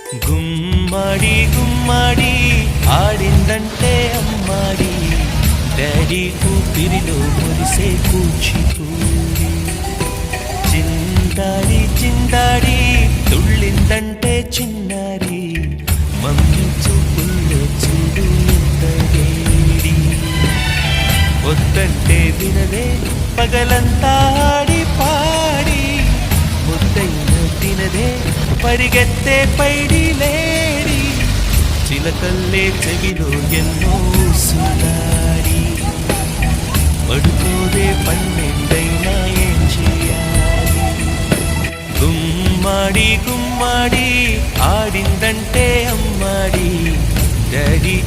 గుమ్మడి గుమ్మడి ఆడిందంటే అమ్మాడి, daddy ఊపిరిలో మురిసే కూచిపూడి. చిందాడి చిందాడి తుళ్ళిందంటే చిన్నారి, మమ్మీ చూపుల్లో చూడు ఎంత వేడి. వద్దంటే వినదే పగలంతా ఆడి పాడి, ముద్దైన తినదే పరిగెత్తే పైడి లేడి. చిలకల్లే చెవిలో ఎన్నో సులాడి, పడుకోదే పన్నెండైనా ఏం చేయాలి. గుమ్మాడి గుమ్మాడి ఆడిందంటే అమ్మాడి, డాడీ